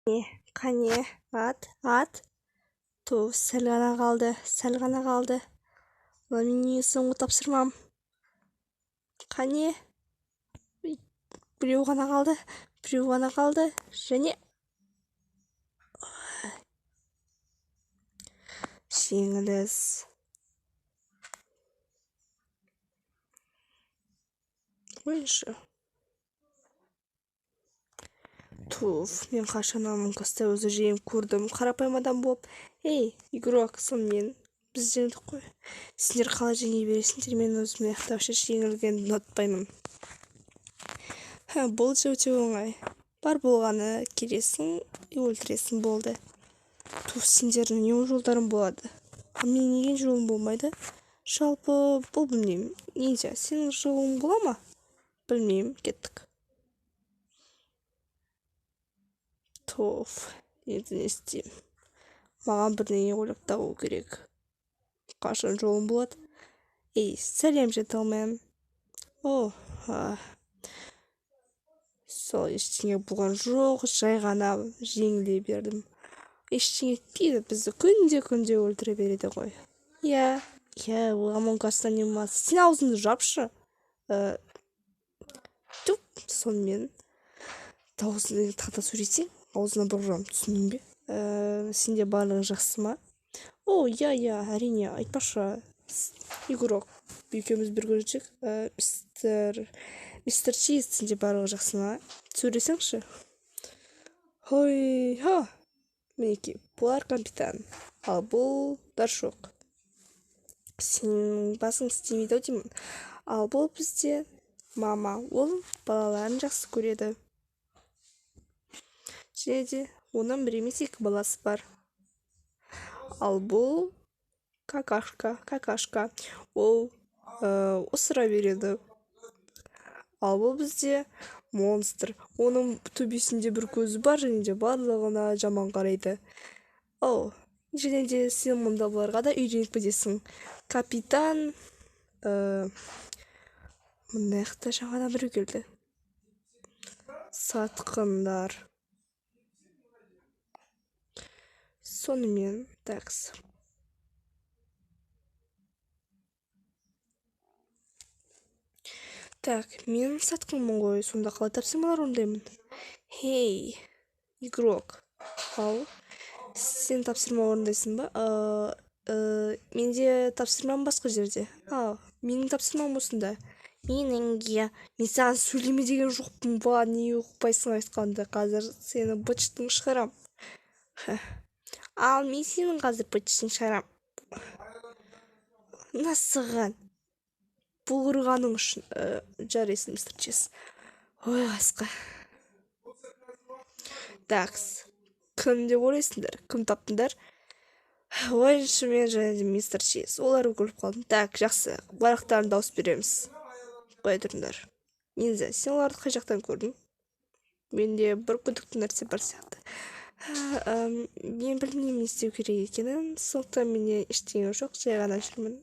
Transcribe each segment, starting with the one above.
Қане, ат. Сәл ғана қалды. Мына менің соңғы тапсырмам. Қане, біреу ғана қалды. Және жеңіліс. Ойыншы. Мен қашан Амонг-Асты өзі жеңіп көрдім. Қарапайым адам болып. Ей, игрок, сонымен біз жеңдік қой. Сендер қалай жеңе бересіңдер, мен өзіме вообще жеңілгенді ұнатпаймын. Бұл өте оңай. Бар болғаны келесің, өлтіресің болды. Сендердің не жолдарың болады? Мен неге жолым болмайды? Жалпы бұл білмеймін. Нинджа, сенің жолың бола ма? Білмеймін, кеттік. Енді не істеймін? Маған бірдеңе ойлап табу керек. Қашан жолым болады? Ей, сәлем, джентльмен. Сол ештеңе болған жоқ, жай ғана жеңіле бердім. Ештеңе етпейді, бізді күнде өлтіре береді ғой. Иә, Амонг-Астан не болмаса. Сен аузыңды жапшы. Сонымен даусыңды тақта сөйлесең, аузына бұрғырам, түсіндің бе? Сенде барлығы жақсы ма? Иә, әрине, айтпашы. Игрок, екеуміз бір көрсек. Мистер Чиз, сенде барлығы жақсы ма? Сөйлесеңші. Мінеки, бұлар капитан, ал бұл Даршоқ. Сенің басың істемейді деймін. Ал бұл бізде мама, ол балаларын жақсы көреді. Және де оның бір емес екі баласы бар. Ал бұл какашка, ол осыра береді. Ал бұл бізде монстр, оның төбесінде бір көзі бар, және де барлығына жаман қарайды. Және де сен мұнда бұларға да үйреніп кетесің. Капитан, мұндайықта жаңадан біреу келді. Сатқындар. Сонымен, такс. Мен сатқынмын ғой, сонда қалай тапсырмалар орындаймын? Хей, игрок. Сен тапсырма орындайсың ба? Менде тапсырмам басқа жерде. Менің тапсырмам осында. Мен саған сөйлеме деген жоқпын ба, не ұқпайсың айтқанды, қазір сені бычтың шығарам. Ал мен сенің қазір бычтың шығарам. Насыған. Бұл ұрғаның үшін жарайсың, мистер Чиз. Қасқа. Такс. Кім деп ойлайсыңдар? Кім таптыңдар? Ойыншы мен және де мистер Чиз. Олар көріп қалдым. Жақсы. Барақтарын дауыс береміз. Қой тұрыңдар. Нинза, сен оларды қай жақтан көрдің? Менде бір күдікті нәрсе бар сияқты. Мен білмеймін не істеу керек екенін, сондықтан менде ештеңе жоқ, жай ғана жүрмін.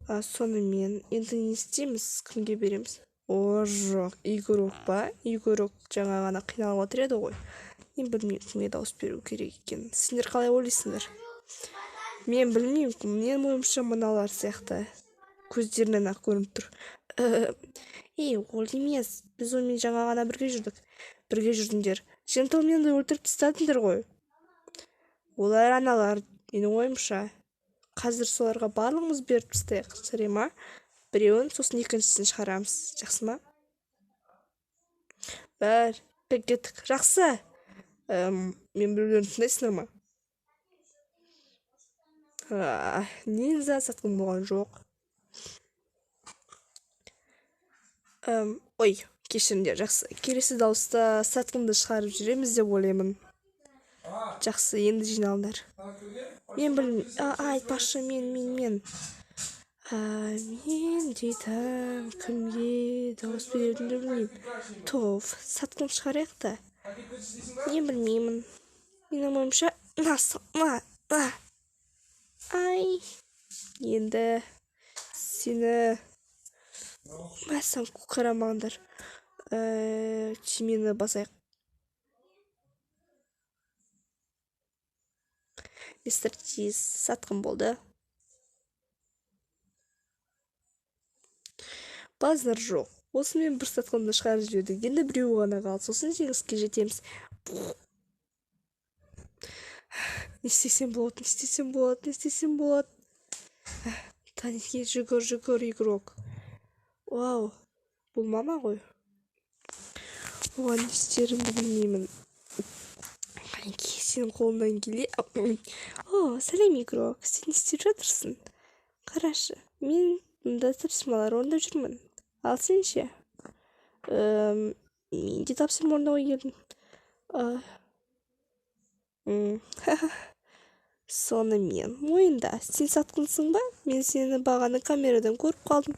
Сонымен енді не істейміз, кімге береміз? Жоқ, игрок па? Игрок жаңа ғана қиналып отыр еді ғой. Мен білмеймін кімге дауыс беру керек екен. Сендер қалай ойлайсыңдар? Мен білмеймін, менің ойымша мыналар сияқты. Көздерінен ақ көрініп тұр. Ол емес, біз онымен жаңа ғана бірге жүрдік. Бірге жүрдіңдер. Джентльменді өлтіріп тастадыңдар ғой. Олар аналар, менің ойымша. Қазір соларға барлығымыз беріп тастайық, сәре ма? Біреуін, сосын екіншісін шығарамыз. Жақсы ма? Кеттік. Жақсы. Мен біреулерін тыңдайсыңдар ма? Нинза сатқын болған жоқ. Кешіріңдер, жақсы. Келесі дауыста сатқынды шығарып жүреміз деп ойлаймын. Жақсы, енді жиналыңдар. Мен білмеймін. Айтпашы, мен. Мен дейтін кімге дауыс берерімді білмеймін. Сатқын шығарайық та. Мен білмеймін. Менің ойымша, енді сені мәсін қарамаңдар. Чимені басайық. мистер Чиз сатқын болды. Базар жоқ. Осымен бір сатқынды шығарып жібердік. Енді біреуі ғана қалды. Сосын жеңіске жетеміз. Не істесем болады. Таниске жүгір, игрок. Вау, бұл мама ғой. Оған не істерімді білмеймін. Сенің қолыңнан келе. О, сәлем, игрок. Сен не істеп жатырсың? Қарашы, мен мұнда тапсырмалар орындап жүрмін. Ал сен ше? Мен де тапсырма орындауға келдім. Сонымен, мойында, сен сатқынсың ба? Мен сені бағаны камерадан көріп қалдым.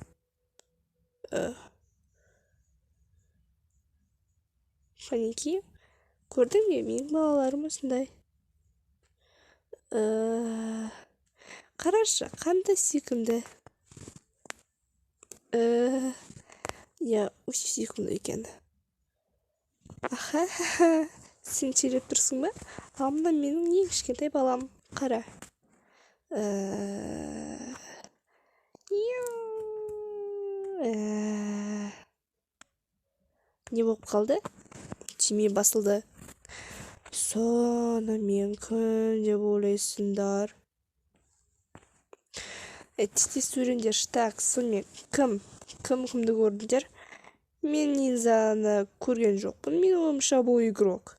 Фаники, көрдің бе, менің балаларым осындай. Қарашы, қандай сүйкімді. Я өте сүйкімді екен. Аха, сен сөйлеп тұрсың ба? Ал мына менің ең кішкентай балам. Қара. Не болып қалды? Түйме басылды. Сонымен күн деп ойлайсыңдар. Тез өріңдер. Так, сонымен кімді көрдіңдер? Мен Нинзаны көрген жоқпын. Мен ойымша бұл игрок.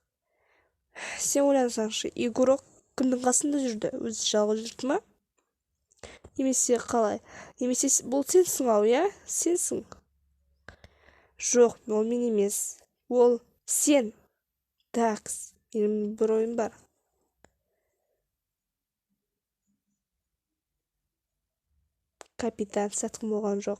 Сен ойлансаңшы, игрок кімдің қасында жүрді? Өзі жалғыз жүрді ма? Немесе қалай? Немесе бұл сенсің ау, я? Сенсің? Жоқ, ол мен емес. Ол сен. Такс, менің бір ойым бар. Капитан сатқын болған жоқ.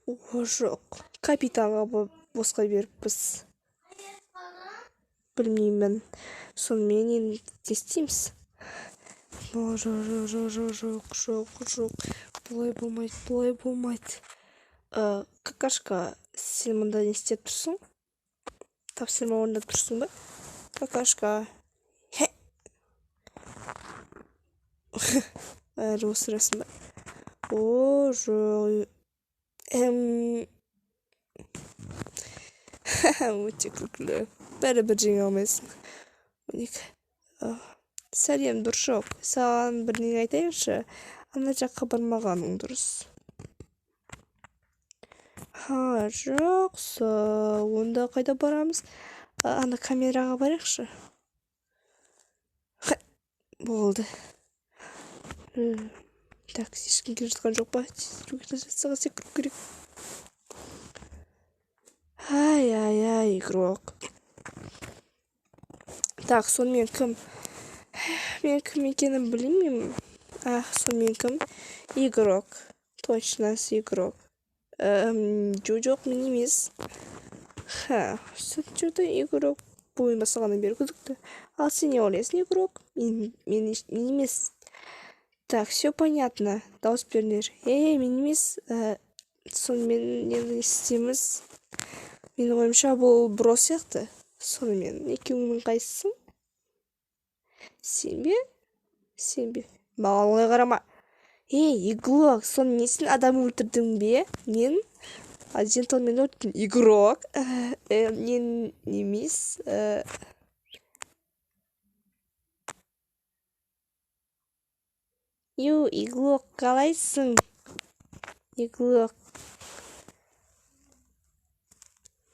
О, жоқ. Капитанға босқа беріппіз. Білмеймін. Сонымен енді тестейміз. Жоқ. Бұлай болмайды. Какашка, сен мұнда не істеп тұрсың? Тапсырма орындап тұрсың ба? Какашка. Әлі осырасың ба? О, жоқ. Өте күлкілі. Бәрібір жеңе алмайсың. Сәлем, дұршок. Саған бірдеңе айтайыншы. Ана жаққа бармағаның дұрыс. Жақсы. Онда қайда барамыз? Ана камераға барайықшы. Болды. Так, ешкім келе жатқан жоқ па? Саған секіріп керек. Ай, игрок. Так, сонымен кім? Мен кім екенін білмеймін. Сонымен кім? Игрок. Точно, игрок. Жоқ, мен емес. Что-то игрок. Бойын басағаны бері күдікті. Ал сен не ойлайсың, игрок? Мен емес. Так, все понятно. Дауыс беріңдер. Мен емес. Сонымен енді істейміз. Менің ойымша бұл бро сияқты. Сонымен екеуіңнің қайсысың? Сен бе? Маған олай қарама. Игрок, сон несін адам өлтірдің бе? Мен джентльмен өлтірдім. Игрок. Мен емес. Игрок, қалайсың? Игрок.